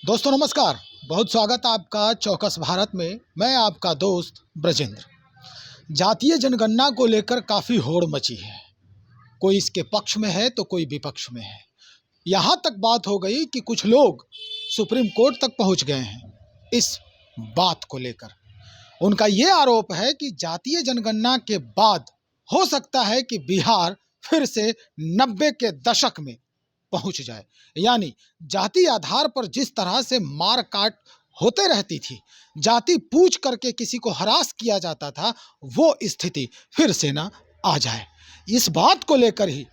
दोस्तों नमस्कार। बहुत स्वागत आपका चौकस भारत में। मैं आपका दोस्त ब्रजेंद्र। जातीय जनगणना को लेकर काफ़ी होड़ मची है। कोई इसके पक्ष में है तो कोई विपक्ष में है। यहाँ तक बात हो गई कि कुछ लोग सुप्रीम कोर्ट तक पहुँच गए हैं इस बात को लेकर। उनका ये आरोप है कि जातीय जनगणना के बाद हो सकता है कि बिहार फिर से 90 के दशक में पहुंच जाए। यानी जाति आधार पर जिस तरह से मार काट होते रहती थी, जाति पूछ करके किसी को हरास किया जाता था, वो स्थिति फिर से ना आ जाए। इस बात को लेकर ही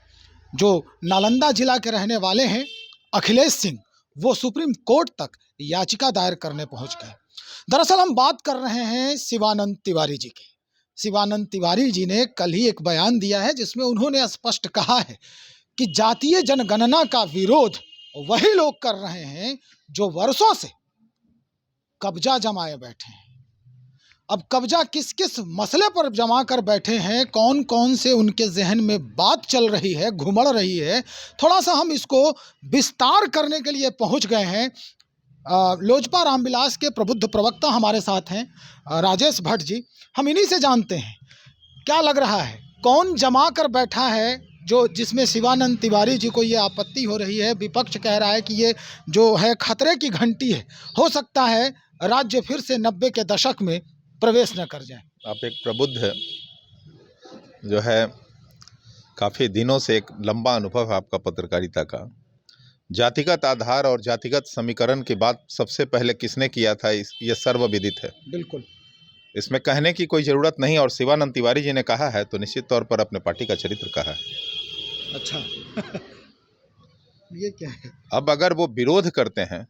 जो नालंदा जिला के रहने वाले हैं अखिलेश सिंह, वो सुप्रीम कोर्ट तक याचिका दायर करने पहुंच गए। दरअसल हम बात कर रहे हैं शिवानंद तिवारी जी की। शिवानंद तिवारी जी ने कल ही एक बयान दिया है जिसमें उन्होंने स्पष्ट कहा है कि जातीय जनगणना का विरोध वही लोग कर रहे हैं जो वर्षों से कब्जा जमाए बैठे हैं। अब कब्जा किस किस मसले पर जमा कर बैठे हैं, कौन कौन से उनके जहन में बात चल रही है, घुमड़ रही है, थोड़ा सा हम इसको विस्तार करने के लिए पहुंच गए हैं। लोजपा रामविलास के प्रबुद्ध प्रवक्ता हमारे साथ हैं, राजेश भट्ट जी। हम इन्हीं से जानते हैं क्या लग रहा है, कौन जमा कर बैठा है जो जिसमें शिवानंद तिवारी जी को ये आपत्ति हो रही है। विपक्ष कह रहा है कि ये जो है खतरे की घंटी है, हो सकता है राज्य फिर से 90 के दशक में प्रवेश न कर जाए। आप एक प्रबुद्ध जो है, काफ़ी दिनों से एक लंबा अनुभव है आपका पत्रकारिता का। जातिगत आधार और जातिगत समीकरण की बात सबसे पहले किसने किया था, ये सर्वविदित है। बिल्कुल, इसमें कहने की कोई ज़रूरत नहीं। और शिवानंद तिवारी जी ने कहा है तो निश्चित तौर पर अपने पार्टी का चरित्र कहा है। अच्छा ये क्या है? अब अगर वो विरोध करते हैं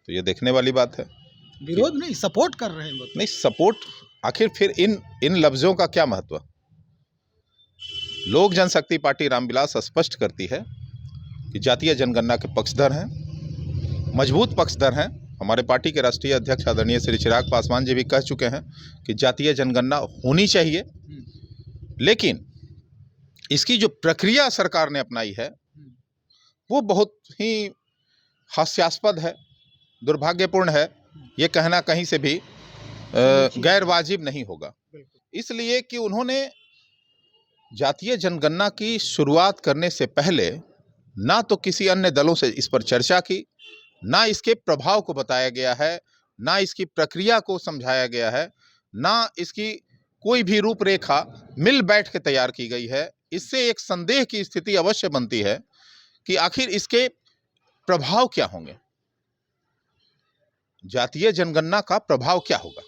तो ये देखने वाली बात है। विरोध नहीं, सपोर्ट कर रहे हैं वो तो। नहीं, सपोर्ट आखिर फिर इन लफ्ज़ों का क्या महत्व। लोक जनशक्ति पार्टी रामविलास स्पष्ट करती है कि जातीय जनगणना के पक्षधर हैं, मजबूत पक्षधर हैं। हमारे पार्टी के राष्ट्रीय अध्यक्ष आदरणीय श्री चिराग पासवान जी भी कह चुके हैं कि जातीय जनगणना होनी चाहिए, लेकिन इसकी जो प्रक्रिया सरकार ने अपनाई है वो बहुत ही हास्यास्पद है, दुर्भाग्यपूर्ण है। ये कहना कहीं से भी गैर वाजिब नहीं होगा। इसलिए कि उन्होंने जातीय जनगणना की शुरुआत करने से पहले ना तो किसी अन्य दलों से इस पर चर्चा की, ना इसके प्रभाव को बताया गया है, ना इसकी प्रक्रिया को समझाया गया है, ना इसकी कोई भी रूपरेखा मिल बैठ के तैयार की गई है। इससे एक संदेह की स्थिति अवश्य बनती है कि आखिर इसके प्रभाव क्या होंगे, जातीय जनगणना का प्रभाव क्या होगा।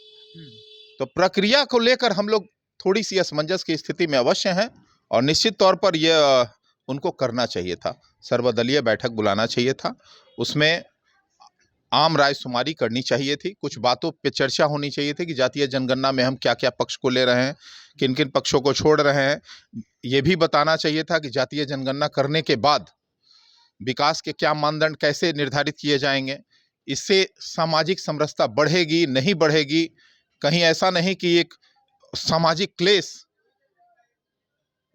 तो प्रक्रिया को लेकर हम लोग थोड़ी सी असमंजस की स्थिति में अवश्य हैं और निश्चित तौर पर यह उनको करना चाहिए था। सर्वदलीय बैठक बुलाना चाहिए था, उसमें आम राय शुमारी करनी चाहिए थी, कुछ बातों पे चर्चा होनी चाहिए थी कि जातीय जनगणना में हम क्या क्या पक्ष को ले रहे हैं, किन किन पक्षों को छोड़ रहे हैं। ये भी बताना चाहिए था कि जातीय जनगणना करने के बाद विकास के क्या मानदंड कैसे निर्धारित किए जाएंगे, इससे सामाजिक समरसता बढ़ेगी नहीं बढ़ेगी। कहीं ऐसा नहीं कि एक सामाजिक क्लेश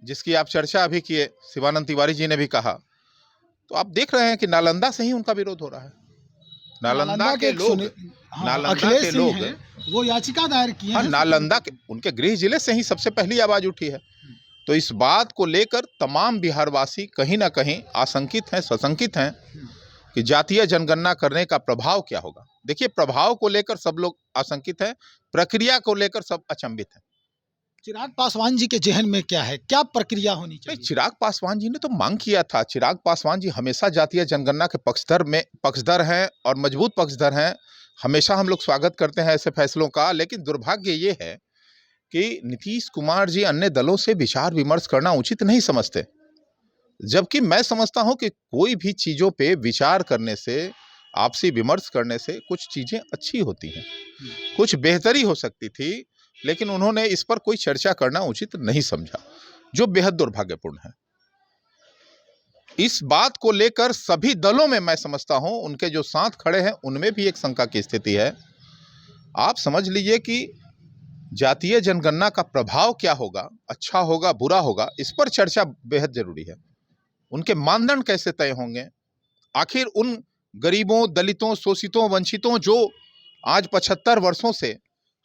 जिसकी आप चर्चा अभी किए, शिवानंद तिवारी जी ने भी कहा, तो आप देख रहे हैं कि नालंदा से ही उनका विरोध हो रहा है। नालंदा के लोग वो याचिका दायर किए हैं। नालंदा के उनके गृह जिले से ही सबसे पहली आवाज उठी है। तो इस बात को लेकर तमाम बिहारवासी कहीं ना कहीं आशंकित हैं, सशंकित हैं कि जातीय जनगणना करने का प्रभाव क्या होगा। देखिए, प्रभाव को लेकर सब लोग आशंकित हैं, प्रक्रिया को लेकर सब अचंभित हैं। चिराग पासवान जी के जहन में क्या है, क्या प्रक्रिया होनी चाहिए? चिराग पासवान जी ने तो मांग किया था। चिराग पासवान जी हमेशा जातीय जनगणना के पक्षधर हैं और मजबूत पक्षधर हैं। हमेशा हम लोग स्वागत करते हैं ऐसे फैसलों का, लेकिन दुर्भाग्य ये है कि नीतीश कुमार जी अन्य दलों से विचार विमर्श करना उचित नहीं समझते, जबकि मैं समझता हूं कि कोई भी चीज़ों पे विचार करने से, आपसी विमर्श करने से कुछ चीज़ें अच्छी होती हैं, कुछ बेहतरी हो सकती थी, लेकिन उन्होंने इस पर कोई चर्चा करना उचित नहीं समझा, जो बेहद दुर्भाग्यपूर्ण है। इस बात को लेकर सभी दलों में मैं समझता हूं, उनके जो साथ खड़े हैं उनमें भी एक शंका की स्थिति है। आप समझ लीजिए कि जातीय जनगणना का प्रभाव क्या होगा, अच्छा होगा बुरा होगा, इस पर चर्चा बेहद जरूरी है। उनके मानदंड कैसे तय होंगे, आखिर उन गरीबों, दलितों, शोषितों, वंचितों जो आज 75 वर्षों से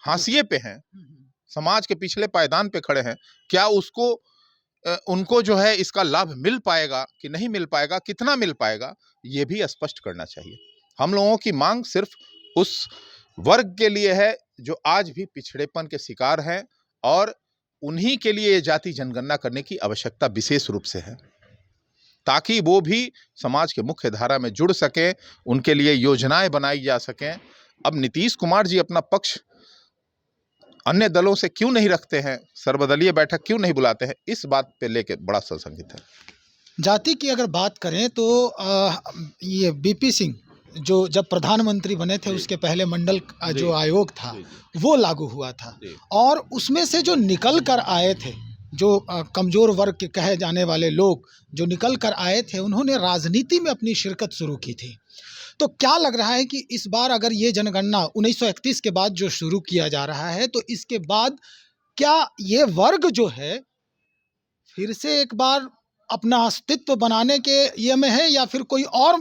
हाशिए पे हैं, समाज के पिछले पायदान पे खड़े हैं, क्या उनको जो है इसका लाभ मिल पाएगा कि नहीं मिल पाएगा, कितना मिल पाएगा, ये भी स्पष्ट करना चाहिए। हम लोगों की मांग सिर्फ उस वर्ग के लिए है जो आज भी पिछड़ेपन के शिकार हैं, और उन्हीं के लिए ये जाति जनगणना करने की आवश्यकता विशेष रूप से है, ताकि वो भी समाज के मुख्य धारा में जुड़ सकें, उनके लिए योजनाएं बनाई जा सकें। अब नीतीश कुमार जी अपना पक्ष अन्य दलों से क्यों नहीं रखते हैं, सर्वदलीय बैठक क्यों नहीं बुलाते हैं, इस बात पे लेके बड़ा सशंकित है। जाति की अगर बात करें तो ये बीपी सिंह जो जब प्रधानमंत्री बने थे उसके पहले मंडल जो आयोग था वो लागू हुआ था, और उसमें से जो निकल कर आए थे, जो कमज़ोर वर्ग के कहे जाने वाले लोग जो निकल कर आए थे, उन्होंने राजनीति में अपनी शिरकत शुरू की थी। तो क्या लग रहा है कि इस बार अगर ये जनगणना 1931 के बाद जो शुरू किया जा रहा है, तो इसके बाद क्या ये वर्ग जो है फिर से एक बार अपना अस्तित्व बनाने के ये में है, या फिर कोई और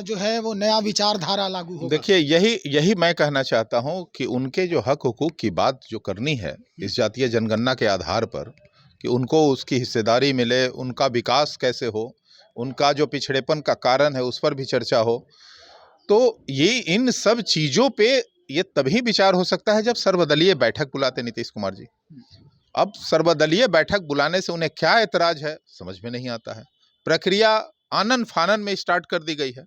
जो है वो नया विचारधारा लागू होगा? देखिए, यही मैं कहना चाहता हूं कि उनके जो हक हुकूक की बात जो करनी है इस जातीय जनगणना के आधार पर, कि उनको उसकी हिस्सेदारी मिले, उनका विकास कैसे हो, उनका जो पिछड़ेपन का कारण है उस पर भी चर्चा हो, तो ये इन सब चीज़ों पे ये तभी विचार हो सकता है जब सर्वदलीय बैठक बुलाते नीतीश कुमार जी। अब सर्वदलीय बैठक बुलाने से उन्हें क्या ऐतराज है, समझ में नहीं आता है। प्रक्रिया आनन फानन में स्टार्ट कर दी गई है,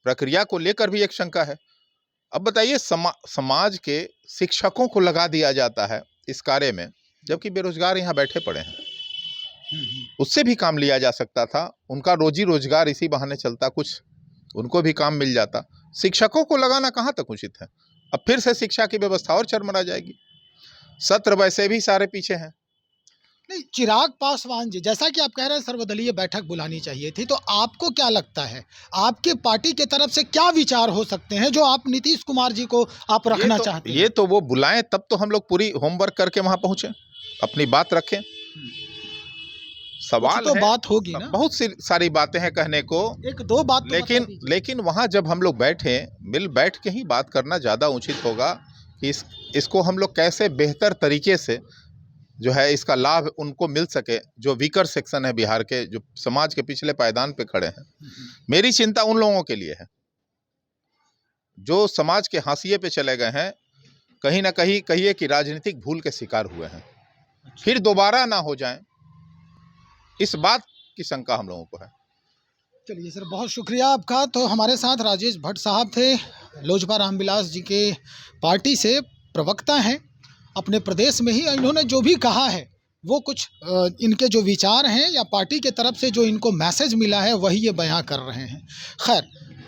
प्रक्रिया को लेकर भी एक शंका है। अब बताइए, समाज के शिक्षकों को लगा दिया जाता है इस कार्य में, जबकि बेरोजगार यहाँ बैठे पड़े हैं। उससे भी काम लिया जा सकता था, उनका रोजी रोजगार इसी बहाने चलता, कुछ उनको भी काम मिल जाता। शिक्षकों को लगाना कहाँ तक उचित है? अब फिर से शिक्षा की व्यवस्था और चरमरा जाएगी। सत्र वैसे भी सारे पीछे हैं। नहीं, चिराग पासवान जी, जैसा कि आप कह रहे हैं सर्वदलीय बैठक बुलानी चाहिए थी, तो आपको क्या लगता है आपके पार्टी के तरफ से क्या विचार हो सकते हैं जो आप नीतीश कुमार जी को आप रखना चाहते हैं? ये तो वो बुलाएं, तब तो हम लोग पूरी होमवर्क करके वहां पहुंचे, अपनी बात रखें। सवाल तो है, बात होगी ना, बहुत सी सारी बातें हैं कहने को, एक दो बात तो लेकिन वहां जब हम लोग बैठ के ही बात करना ज़्यादा उचित होगा कि इसको हम लोग कैसे बेहतर तरीके से जो है इसका लाभ उनको मिल सके, जो वीकर सेक्शन है बिहार के, जो समाज के पिछले पायदान पे खड़े हैं। मेरी चिंता उन लोगों के लिए है जो समाज के हाशिए पे चले गए हैं, कहीं ना कहीं कहिए कि राजनीतिक भूल के शिकार हुए हैं, फिर दोबारा ना हो जाएं, इस बात की शंका हम लोगों को है। चलिए सर, बहुत शुक्रिया आपका। तो हमारे साथ राजेश भट्ट साहब थे, लोजपा रामविलास जी के पार्टी से प्रवक्ता हैं अपने प्रदेश में ही। इन्होंने जो भी कहा है वो कुछ इनके जो विचार हैं या पार्टी के तरफ से जो इनको मैसेज मिला है वही ये बयां कर रहे हैं। खैर,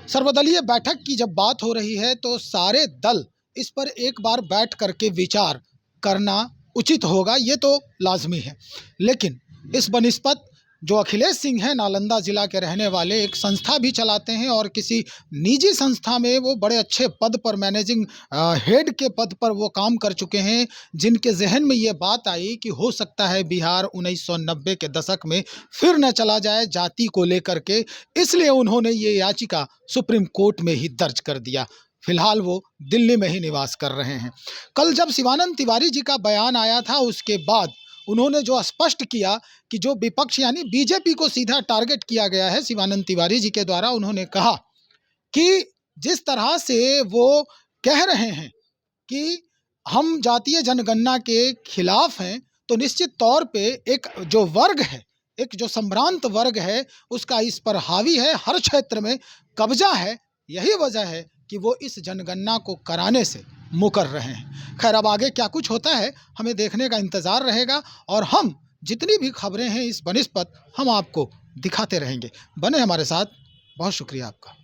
सर्वदलीय बैठक की जब बात हो रही है तो सारे दल इस पर एक बार बैठ करके विचार करना उचित होगा, ये तो लाजमी है। लेकिन इस बनिस्बत जो अखिलेश सिंह हैं, नालंदा ज़िला के रहने वाले, एक संस्था भी चलाते हैं और किसी निजी संस्था में वो बड़े अच्छे पद पर, मैनेजिंग हेड के पद पर वो काम कर चुके हैं, जिनके जहन में ये बात आई कि हो सकता है बिहार 1990 के दशक में फिर न चला जाए जाति को लेकर के, इसलिए उन्होंने ये याचिका सुप्रीम कोर्ट में ही दर्ज कर दिया। फिलहाल वो दिल्ली में ही निवास कर रहे हैं। कल जब शिवानंद तिवारी जी का बयान आया था, उसके बाद उन्होंने जो स्पष्ट किया कि जो विपक्ष यानी बीजेपी को सीधा टारगेट किया गया है शिवानंद तिवारी जी के द्वारा, उन्होंने कहा कि जिस तरह से वो कह रहे हैं कि हम जातीय जनगणना के खिलाफ हैं, तो निश्चित तौर पे एक जो वर्ग है, एक जो संभ्रांत वर्ग है, उसका इस पर हावी है, हर क्षेत्र में कब्जा है। यही वजह है कि वो इस जनगणना को कराने से मुकर रहे हैं। खैर, अब आगे क्या कुछ होता है हमें देखने का इंतज़ार रहेगा, और हम जितनी भी खबरें हैं इस बनिस्बत हम आपको दिखाते रहेंगे। बने हमारे साथ। बहुत शुक्रिया आपका।